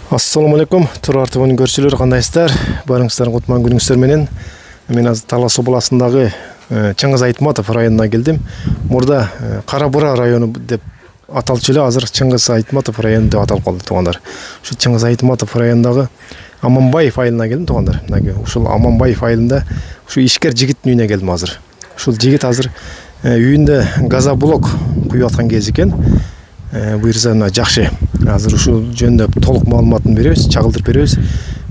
Assalamu alaikum, Турар ТВ-нің көршілері қандайсыздар? Барыңыздар құтман күніңіздер менен. Мен аз Талас обласындағы Чыңгыз Айтматов районына келдім. Мұрда Қарабұра районы деп аталчылы, азыр Чыңгыз Айтматов районы деп аталып қалды туғандар. Шу Чыңгыз Айтматов районындағы Аманбаев айылына келдім туғандар. Ушул Аманбаев айылында шу ишкер жигиттин үйүнө келдим азыр. Ушул жигит азыр үйүндө газоблок куюп аткан кез экен. Буйрса жакшы. Азыр ушул жөнүндө толук маалыматын беребиз, чагылдырып беребиз.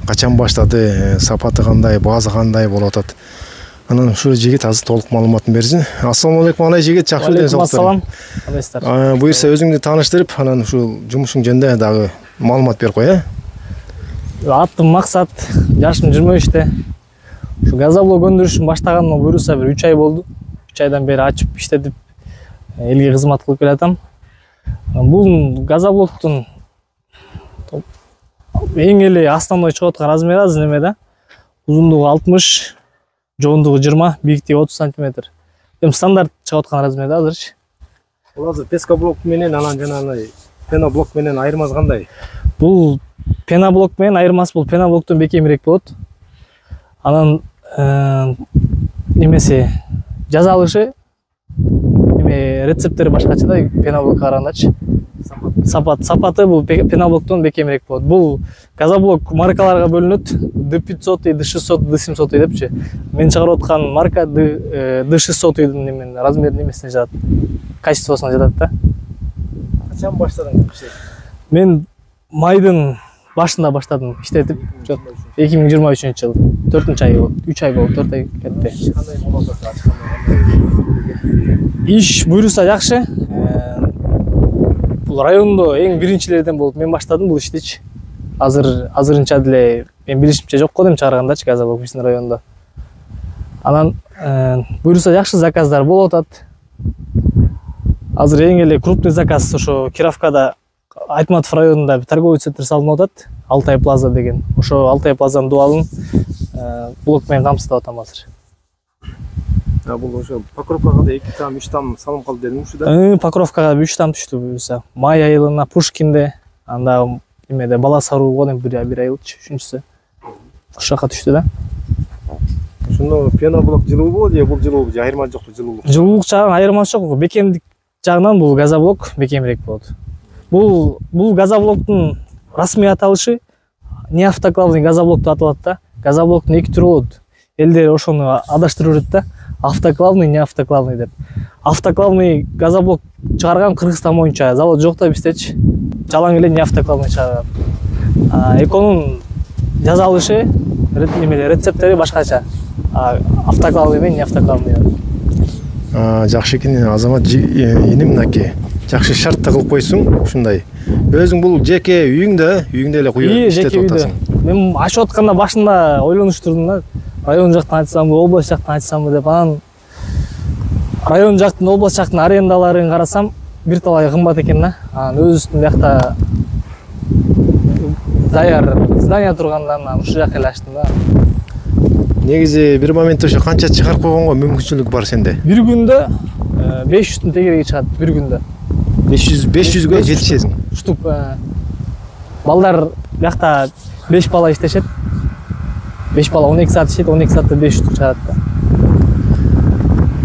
Качан баштады, сапаты кандай, баазы кандай болуп атат. Анан ушул жигит азыр толук маалыматын берсин. Ассаламу алейкум, алай жигит, жакшы ден соктор. Ассалам. Кандайсыздар? Буйрса өзүңдү тааныштырып, анан ушул жумушуң жөнүндө дагы маалымат берип кой, Аттым Максат, жашым 23-те. Ушу газоблок өндүрүшүн баштаганыма буйрса бир 3 ай болду. 3 айдан бери ачып иштетип элге кызмат кылып келатам. Бул газоблоктун эң эле основной чыгып аткан размери азыр неме да. Узундугу 60, жоондугу 20, бийиктиги 30 см. Эми стандарт чыгып аткан размер да азырчы. Бул азыр пескоблок менен анан жанагы пеноблок менен айырмасы кандай? Бул пеноблок менен айырмасы бул пеноблоктон бекемирээк болот. Анан немеси жазалышы рецептери башкача да пеноблокко карагандачы. Сапаты бул пеноблоктон бекемирээк болот. Бул газоблок маркаларга бөлүнөт. D500, D600, D700 депчи. Мен чыгарып аткан марка D600-дун немен размери немесине жатат. Качествосуна жатат да. Качан баштадың ишти? Мен майдын башында баштадым иштетип. 2023-жылы 4-ай болду. 3 ай болду, 4 ай кетти. Кандай болот ачканда? Иш буйруса жакшы. Бул райондо эң биринчилерден болуп мен баштадым бул иштичи. Азырынча деле мен билишимче жок го дем чыгаргандачы газоблок биздин райондо. Анан буйруса жакшы заказдар болуп атат. Азыр эң эле крупный заказ ошо Кировкада Айтматов районунда торговый центр салынып атат. Алтай Плаза деген. Ошо Алтай Плазанын дуалын блок менен камсыздап атам азыр. Бул ошо Покровкага да 2 там 3 там салынып калды дедим ушу да. Покровкага 3 там түштү буюрса. Май айылына Пушкинде, анда эмеде Бала Сарууга бир айылчы, 3-чүсү. Ошол жака түштү да. Ошондо пеноблок жылуу болот же бул жылуу же айырмасы жокпу жылуулук? Жылуулук жагынан айырмасы жок, бекемдик жагынан бул газоблок бекемирээк болот. Бул газоблоктун расмий аталышы неавтоклавный газоблок деп аталат да. Газоблоктун 2 түрү болот. Элдер ошону адаштырып жүрөт да. Автоклавный, неавтоклавный деп. Автоклавный газоблок чыгарган Кыргызстан боюнча завод жок да биздечи. Жалаң эле неавтоклавный чыгарган. Эконун жазалышы, рецептери башкача. Автоклавный менен неавтоклавный. Жакшы экен, Азамат иним мынакей. Жакшы шарт да кылып койсуң, ушундай. Өзүң бул жеке үйүңдө эле куюп иштетип атасың. Мен ачып атканда башында ойлонуп турдум да. Район жактан айтсамбы, область жактан айтсамбы деп. Анан район жактын, область жактын арендаларын карасам, бир талай кымбат экен да. Анан өзүбүздүн бакта даяр здание тургандан ушу жака эле ачтым да. Негизи бир моментте ошо канча чыгарып койгонго мүмкүнчүлүк бар сенде? Бир күндө 500 тегереги чыгат, бир күндө. 500гө жетишесиң. Штук. Балдар бакта 5 бала иштешет. 5 бала 12 саат иштейт, 12 саатта 500 штук чыгарат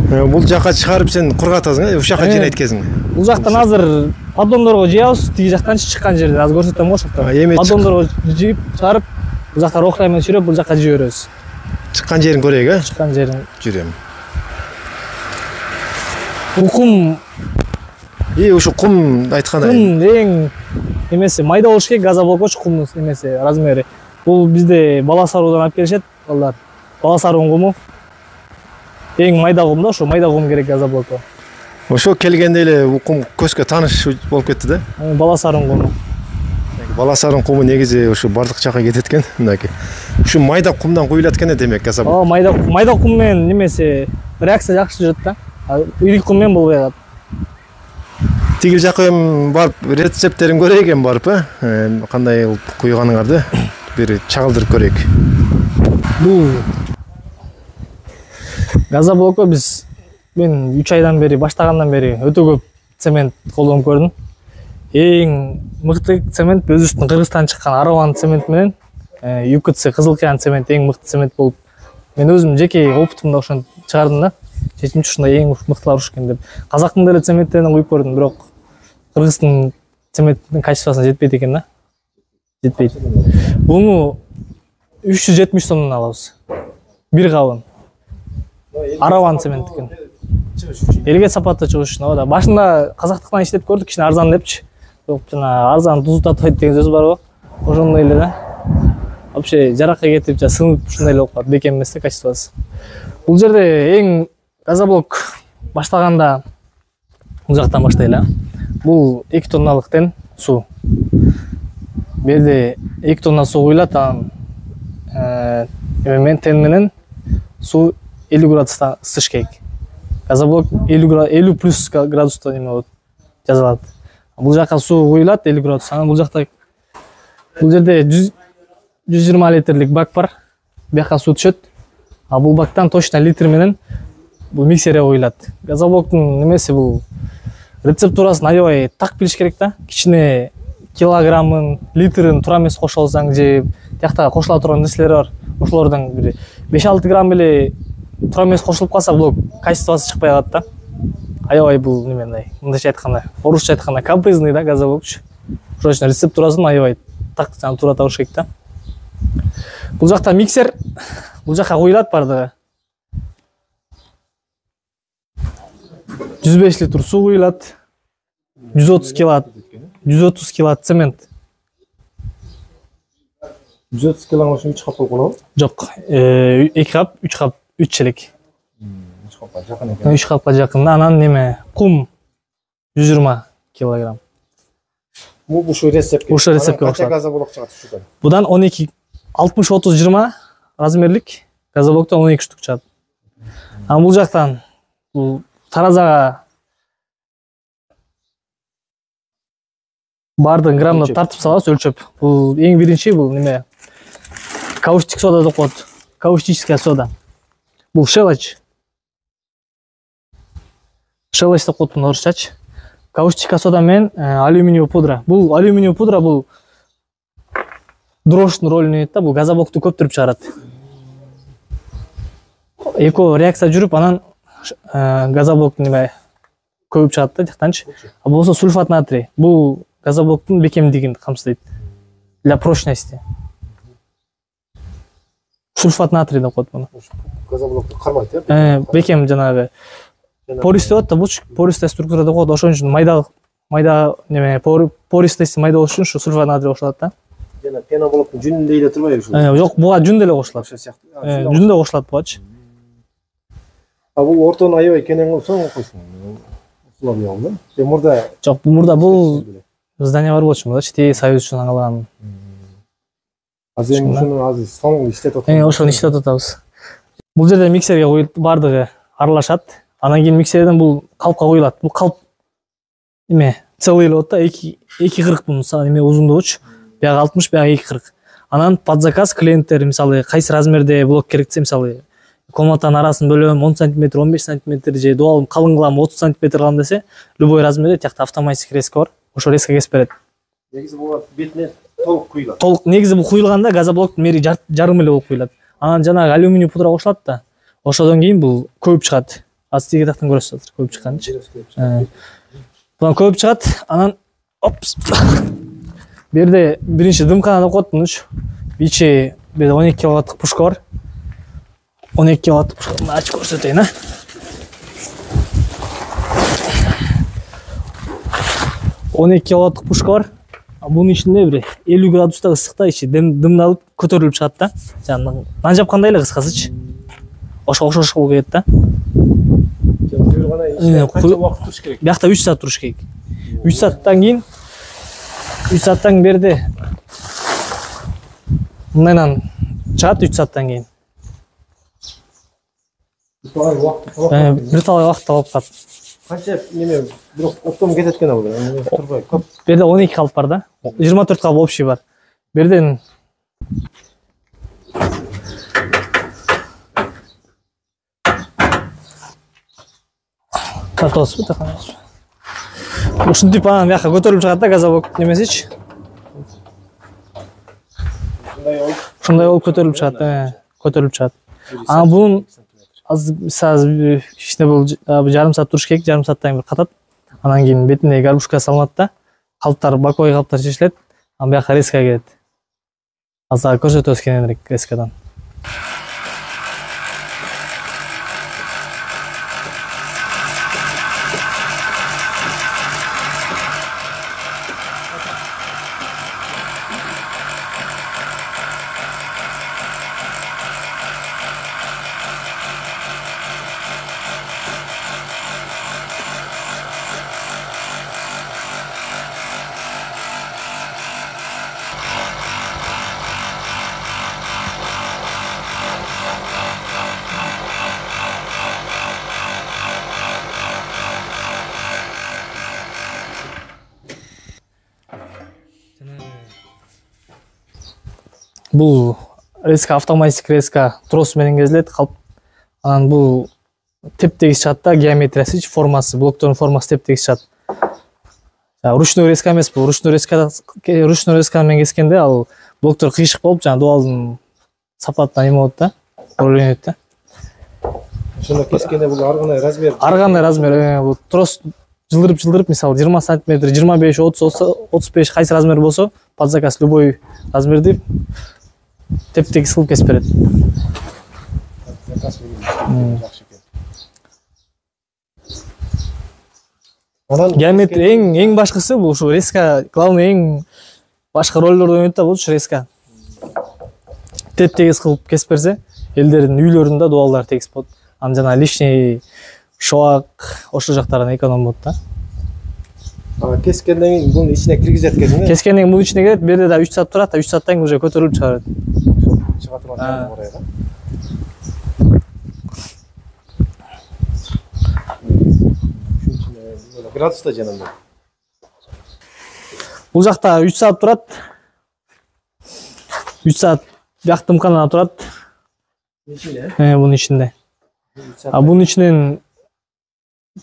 да. Бул жака чыгарып сен кургатасың, ушул жака жер айткесиң. Бул жактан азыр поддондорго жыябыз, тиги жактан чыккан жерде азыр көрсөтөм го ошондо. Поддондорго жыйып чыгарып, бул жакта рохля менен сүрөп, бул жака жибе беребиз. Чыккан жерин көрөйүк, Чыккан жерин жүрөм. Кум Ушу кум айткандай. Кум эң эмеси майда болуш керек, газоблокчу кумдун эмеси размери. Бул бизде Бала Саруудан алып келишет балдар. Бала Саруунун куму эң майда кум да, ошо майда кум керек газоблокко. Ошо келгенде эле бул кум көзгө тааныш болуп кетти да. Бала Саруунун куму. Бала Саруунун куму негизи ошо бардык жака кетет экен, мынакей. Ушу майда кумдан куюлат экен демек газоблок. Майда кум менен немеси реакция жакшы жүрөт да. Ири кум менен болбой калат. Тигил жака барып рецепттерин көрөйүк барып, кандай кылып куйганыңарды бир чагылдырып көрөйүк. Бул газоблокко мен 3 айдан бери баштагандан бери өтө көп цемент колдонуп көрдүм. Эң мыкты цемент өзүбүздүн Кыргызстандан чыккан Араван цемент менен ЮКЦ Кызыл Кыян цемент эң мыкты цемент болуп. Мен өзүм жеке опытымда ошону чыгардым да. Чечимчи ушундай эң мыктылар уруш экен деп. Казактын деле цементтерин куюп көрдүм, бирок Кыргыздын цементтин качествосуна жетпейт экен да. Жетпейт. Буну 370 сомдон алабыз. Бир кабын. Араван цемент экен. Элге сапатта чыгыш үчүн да. Башында казактыктан иштеп көрдүк, кичине арзан депчи. Бирок жана арзан тузу татпайт деген сөз барбы? Ошондой эле да. Вообще жаракка кетип, сынып ушундай эле болуп калат. Бекем эмес да качествосы. Бул жерде эң газоблок баштаганда бул жактан баштайлы. Бул 2 тонналык тен суу. Бу жерде 2 тонна суу куюлат, анан тен менен суу 50 градуста ысыш керек. Газоблок 50 плюс градуста неме болот, жазылат. Бул жакка суу куюлат 50 градус. Анан бул жакта бул жерде 120 литрлик бак бар. Бияка суу түшөт. А бул бактан точно литр менен бул миксерге куюлат. Газоблоктун немеси бул рецептурасын аябай так билиш керек да. Кичине килограммын, литрин туура эмес кошо алсаң же тияктагы кошула турган нерселер бар. Ошолордон бир 5-6 грамм эле туура эмес кошулуп калса, бул качествосы чыкпай калат да. Аябай бул неме мындайча айтканда, орусча айтканда капризный да газоблокчу. Ошол үчүн рецептурасын аябай так жана туура табыш керек да. Бул жакта миксер, бул жакка куюлат бардыгы. 105 литр суу куюлат. 130 киловатт цемент. 130 килоның ошон 3 кап болуп калабы? Жок, 2 кап, 3 кап, 3 челек. 3 капка жакын экен. 3 капка жакын. Анан неме, кум 120 килограмм. Бул ушу рецептке. Ушу рецептке кошулат. Газоблок чыгат ушудан. Будан 12 60-30-20 размерлик газоблоктон 12 штук чыгат. Анан бул жактан бул таразага бардын граммда тартып салабыз, өлчөп. Бул эң биринчи бул неме? Каустик сода деп коет. Каустическая сода. Бул шелач. Шелач деп коет орусчачы. Каустика сода менен алюминиевый пудра. Бул алюминиевый пудра бул дрожжтун ролун ойнойт да, бул газоблокту көптүрүп чыгарат. Экөө реакция жүрүп, анан газоблок неме көбүп чыгат да тияктанчы. А болсо сульфат натрий. Бул газоблоктун бекемдигин камсыздайт. Для прочности. Сульфат натрий деп коет муну. Газоблокту кармайт, э? Бекем жанагы пористый болот да, бул пористая структура деп коет. Ошон үчүн майда неме пористости майда болуш үчүн ушу сульфат натрий кошулат да. Жана пеноблоктун жүнүндөй эле турбайбы ушул? Жок, буга жүн деле кошулат. Жүн да кошулат бугачы. А бул ортон аябай кенен кылсаң койсуң. Ушулар ялды. Мурда жок, мурда бул здание бар болчу мурдачы, тээ союз үчүн аңалган. Азыр ушуну азыр соң иштетип атабыз. Ошону иштетип атабыз. Бул жерде миксерге коюлуп бардыгы аралашат. Анан кийин миксерден бул калпка коюлат. Бул калп эме целый эле болот да, 2,40 бул мисалы эме узундугучу. Бияга 60, бияга 2,40. Анан под заказ клиенттер мисалы кайсы размерде блок керексе, мисалы комнатанын арасын бөлөм 10 см, 15 см же дуал калың кылам 30 см кылам десе, любой размерде тиякта автоматик резко бар. Ошо резко кесип берет. Негизи бул бетине толук куюлат. Толук негизи бул куюлганда газоблоктун мери жарым эле болуп куюлат. Анан жанагы алюминий пудра кошулат да. Ошодон кийин бул көбүп чыгат. Азыр тиги жактан көрөсүз азыр көбүп чыкканчы. Бул көбүп чыгат, анан опс. Берде биринчи дымкана деп коет мунучу. Ичи берде 12 киловаттык пушка бар. 12 киловаттык пушка. Ачып көрсөтөйүн, а. Он 2 киловаттык пушка бар. Бунун ичинде бир 50 градуста ысыкта ичи дымдалып көтөрүлүп чыгат да. Жана нан жапкандай эле кыскасычы. Ошо болуп кетет да. Канча убакыт туруш керек? Биякта 3 саат туруш керек. 3 сааттан кийин 3 сааттан берди. Мындан чыгат 3 сааттан кийин. Бир талай убакыт алып калат. Канча неме бирок оптом кетет экен ал. Турбай көп. Берде 12 калп бар да. 24 калп общий бар. Берден картос бу таканас. Ушинтип анан бияка көтөрүлүп чыгат да газоблок немесичи. Ушундай болуп көтөрүлүп чыгат, көтөрүлүп чыгат. Анан бунун азыр кичине бул жарым саат туруш керек, жарым сааттан бир катат. Анан кийин бетине горбушка салынат да, калыптар, боковой калыптар чечилет. Анан бияка резкага келет. Азыр көрсөтөбүз кененирээк резкадан. Бул резка автоматик резка трос менен кезилет, калп. Анан бул теп-тегиз чыгат да, геометриясы, формасы, блоктордун формасы теп-тегиз чыгат. Ручной резка эмес бул. Ручной резка менен кескенде ал блоктор кыйшык болуп, жана дуалдын сапатына эме болот да, ойлонот да. Ошондо кескенде бул ар кандай размер. Ар кандай размер, бул трос жылдырып, мисалы 20 см, 25, 30, 35 кайсы размер болсо, под заказ любой размерди теп-тегиз кылып кесип берет. Геометрия эң башкысы бул ушу резка, главный эң башка ролдорду ойнойт да бул резка. Теп-тегиз кылып кесип берсе, элдердин үйлөрүндө дуалдар тегиз болот. Анан жана лишний шоак ошол жактардан эконом болот да. Кескенден кийин бунун ичине киргизет экенсиң. Кескенден кийин бунун ичине кирет, берде да 3 саат турат, 3 сааттан кийин уже көтөрүлүп чыгарат. Чыга турган орайга. Градуста жанында. Бул жакта 3 саат турат. 3 саат бияктын мканада турат. Ичинде? Бунун ичинде. Бунун ичинен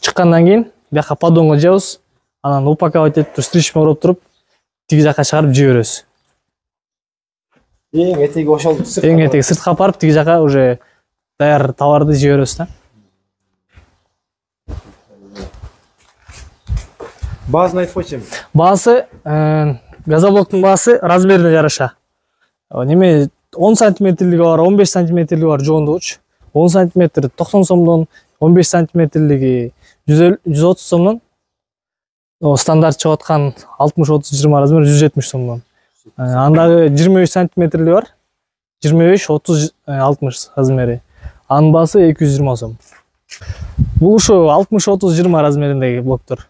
чыккандан кийин бияка поддонго жабыз. Анан упаковать этип, стричпен ороп туруп, тиги жакка чыгарып жей беребиз. Эң этеги ошол сыртка. Эң этеги сыртка апарып, тиги жакка уже даяр товарды жей беребиз да. Баазын айтып койчу. Баасы, газоблоктун баасы размерине жараша. Неме 10 сантиметрлиги бар, 15 сантиметрлиги бар жоондугучу. 10 сантиметр 90 сомдон, 15 сантиметрлиги 130 сомдон. Стандарт чыгып аткан 60-30-20 размер 170 сомдон. Андагы 23 сантиметрлиги бар. 25-30-60 размери. Анын баасы 220 сом. Бул ушу 60-30-20 размериндеги блоктор.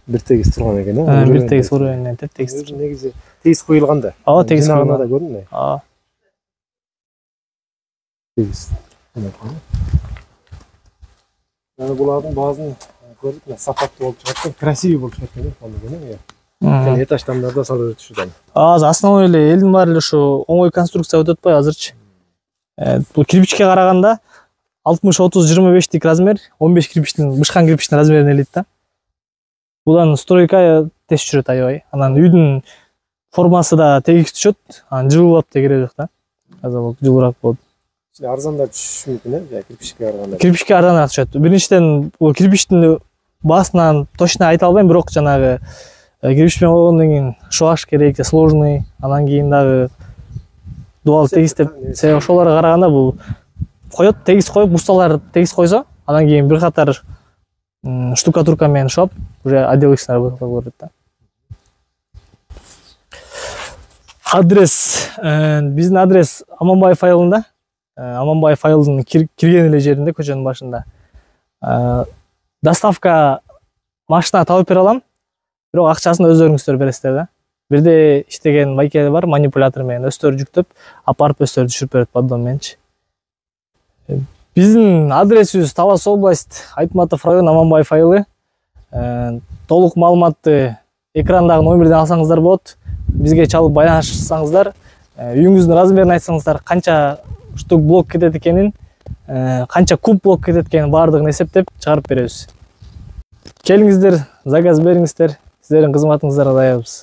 Бир тегиз турган экен, Бир тегиз уровеньден теп-тегиз. Негизи тегиз коюлган да. Ооба, тегиз коюлган да көрдүңбү? Ооба. Тегиз. Булардын баазын көрдүк, сапаттуу болуп чыгат, красивый болуп чыгат экен, аны. Этаждамдарда салып өтүшүдөн. Азыр основной эле элдин баары эле ушу оңой конструкция өтүп атпайбы азырчы. Бул кирпичке караганда 60-30-25 размер, 15 кирпичтин, бышкан кирпичтин размерин элейт да. Будан стройка тез жүрөт аябай. Анан үйдүн формасы да тегиз түшөт, анан жылуулап да кереги жок да. Газоблок жылуураак болот. Арзандап түшүшү мүмкүн, кирпичке караганда. Кирпичке арзаныраак түшөт. Биринчиден, бул кирпичтин баасынан точно айта албайм, бирок жанагы кирпич менен койгондон кийин шоаш керек, сложный, анан кийин дагы дуал тегиз деп, ошолорго караганда бул коет, тегиз коюп, бусталар тегиз койсо, анан кийин бир катар штукатурка менен шоп, уже отделочный работа болот да. Адрес, биздин адрес Аманбаев айылында. Аманбаев айылдын кирген эле жеринде, көчөнүн башында. Доставка машина табып бере алам, бирок акчасын өздөрүңүздөр бересиздер да. Бирде иштеген байке бар, манипулятор менен өздөрү жүктөп, апарып өздөрү түшүрүп берет поддон мененчи. Биздин адресибиз Талас область, Айтматов район, Аманбаев айылы. Толук маалыматты экрандагы номерден алсаңыздар болот. Бизге чалып байланышсаңыздар, үйүңүздүн размерин айтсаңыздар, канча штук блок кетет экенин, канча куб блок кетет экенин баардыгын эсептеп чыгарып беребиз. келиңиздер, заказ бериңиздер. Сиздердин кызматыңыздарга даярбыз.